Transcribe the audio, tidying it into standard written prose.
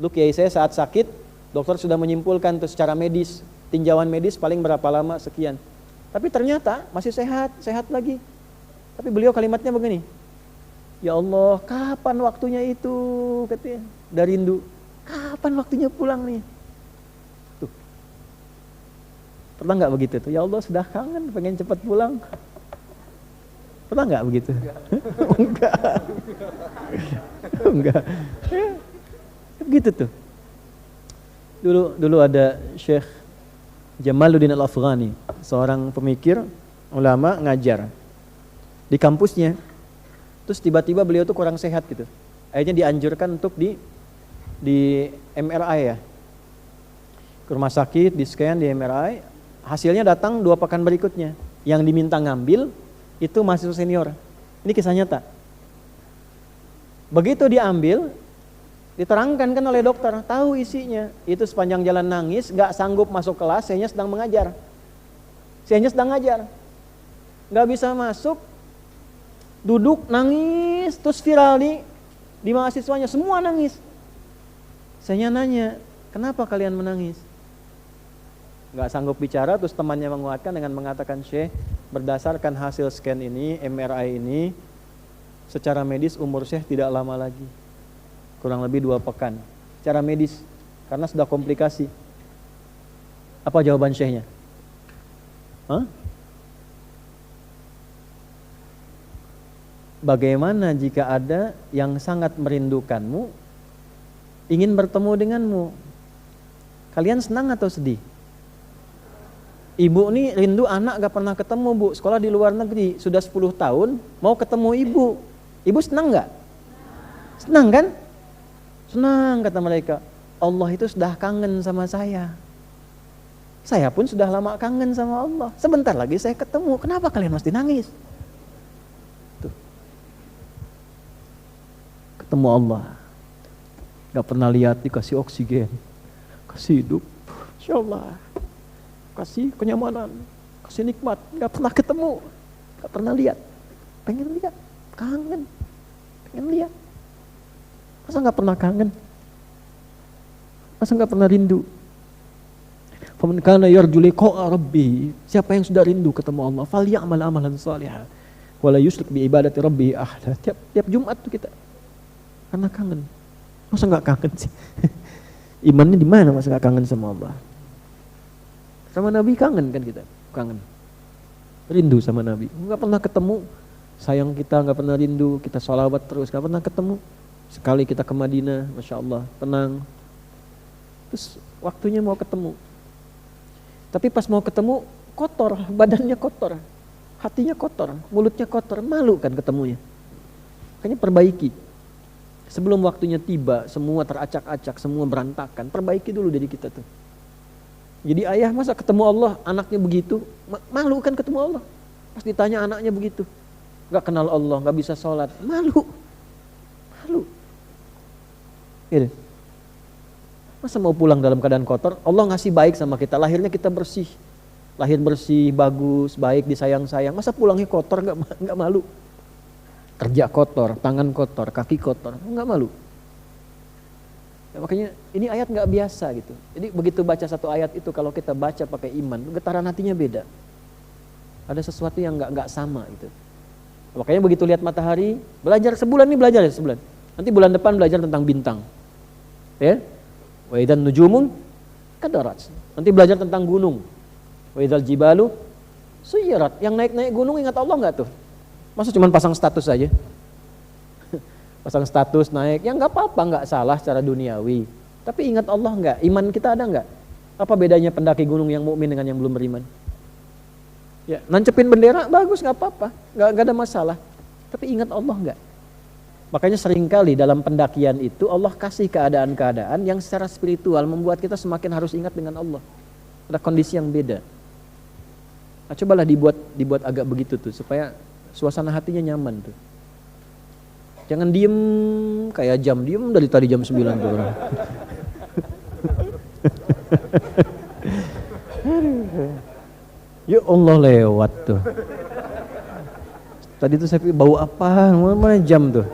Lu kiai saya saat sakit, dokter sudah menyimpulkan tuh secara medis, tinjauan medis paling berapa lama sekian. Tapi ternyata masih sehat, sehat lagi. Tapi beliau kalimatnya begini, ya Allah, kapan waktunya itu? Katanya, udah rindu. Kapan waktunya pulang nih? Tuh. Pernah nggak begitu tuh? Ya Allah, sudah kangen, pengen cepat pulang. Pernah nggak begitu? Enggak. Enggak. Begitu tuh. Dulu ada Syekh Jamaluddin Al-Afghani, seorang pemikir, ulama, ngajar di kampusnya. Terus tiba-tiba beliau tuh kurang sehat gitu. Akhirnya dianjurkan untuk di MRI ya. Ke rumah sakit, di scan, di MRI. Hasilnya datang 2 pekan berikutnya. Yang diminta ngambil itu mahasiswa senior. Ini kisah nyata. Begitu diambil, diterangkan kan oleh dokter, tahu isinya. Itu sepanjang jalan nangis, gak sanggup masuk kelas, sayanya sedang mengajar. Sayanya sedang ngajar. Gak bisa masuk, duduk nangis, terus viral di mahasiswanya, semua nangis. Saya nanya, kenapa kalian menangis? Gak sanggup bicara, terus temannya menguatkan dengan mengatakan, Syekh, berdasarkan hasil scan ini, MRI ini, secara medis umur Syekh tidak lama lagi. Kurang lebih 2 pekan. Secara medis, karena sudah komplikasi. Apa jawaban Syekhnya? Hah? Bagaimana jika ada yang sangat merindukanmu, ingin bertemu denganmu? Kalian senang atau sedih? Ibu nih rindu anak gak pernah ketemu, Bu. Sekolah di luar negeri, sudah 10 tahun, mau ketemu ibu. Ibu senang gak? Senang kan? Senang, kata mereka. Allah itu sudah kangen sama saya. Saya pun sudah lama kangen sama Allah. Sebentar lagi saya ketemu. Kenapa kalian mesti nangis? Ketemu Allah, gak pernah lihat, dikasih oksigen, kasih hidup, Insya Allah, kasih kenyamanan, kasih nikmat, gak pernah ketemu, gak pernah lihat, pengen lihat, kangen, pengen lihat. Masa gak pernah kangen? Masa gak pernah rindu? Faman kana yarju liqa'a rabbih, siapa yang sudah rindu ketemu Allah, falyamal amalan shalihan wala yusyrik bi ibadati rabbih ahada. Tiap Jumat tuh kita karena kangen. Masa gak kangen sih? Imannya di mana masa gak kangen sama Allah? Sama Nabi kangen kan kita? Kangen. Rindu sama Nabi. Gak pernah ketemu. Sayang kita gak pernah rindu. Kita sholawat terus gak pernah ketemu. Sekali kita ke Madinah, Masya Allah, tenang. Terus waktunya mau ketemu. Tapi pas mau ketemu, kotor. Badannya kotor. Hatinya kotor. Mulutnya kotor. Malu kan ketemunya. Makanya perbaiki. Sebelum waktunya tiba, semua teracak-acak, semua berantakan. Perbaiki dulu dari kita tuh. Jadi ayah masa ketemu Allah, anaknya begitu, malu kan ketemu Allah. Pas ditanya anaknya begitu, gak kenal Allah, gak bisa sholat, malu. Gitu. Masa mau pulang dalam keadaan kotor? Allah ngasih baik sama kita, lahirnya kita bersih. Lahir bersih, bagus, baik, disayang-sayang. Masa pulangnya kotor, gak malu? Kerja kotor, tangan kotor, kaki kotor, nggak malu. Ya, makanya ini ayat nggak biasa gitu. Jadi begitu baca satu ayat itu, kalau kita baca pakai iman, getaran hatinya beda. Ada sesuatu yang nggak sama gitu. Makanya begitu lihat matahari, belajar sebulan nih, belajar ya sebulan. Nanti bulan depan belajar tentang bintang. Ya, wa idzan nujumun kadarat. Nanti belajar tentang gunung. Wa idzal jibalu suyirat. Yang naik-naik gunung ingat Allah nggak tuh? Masa cuma pasang status aja? Pasang status naik, ya nggak apa-apa, nggak salah secara duniawi. Tapi ingat Allah nggak? Iman kita ada nggak? Apa bedanya pendaki gunung yang mukmin dengan yang belum beriman? Ya, nancepin bendera bagus, nggak apa-apa, nggak ada masalah. Tapi ingat Allah nggak? Makanya seringkali dalam pendakian itu Allah kasih keadaan-keadaan yang secara spiritual membuat kita semakin harus ingat dengan Allah. Ada kondisi yang beda. Nah, cobalah dibuat agak begitu tuh supaya suasana hatinya nyaman tuh. Jangan diem kayak jam, diem dari tadi jam 9 tuh orang. Ya Allah lewat tuh. Tadi tuh saya pikir bau apa, mana jam tuh.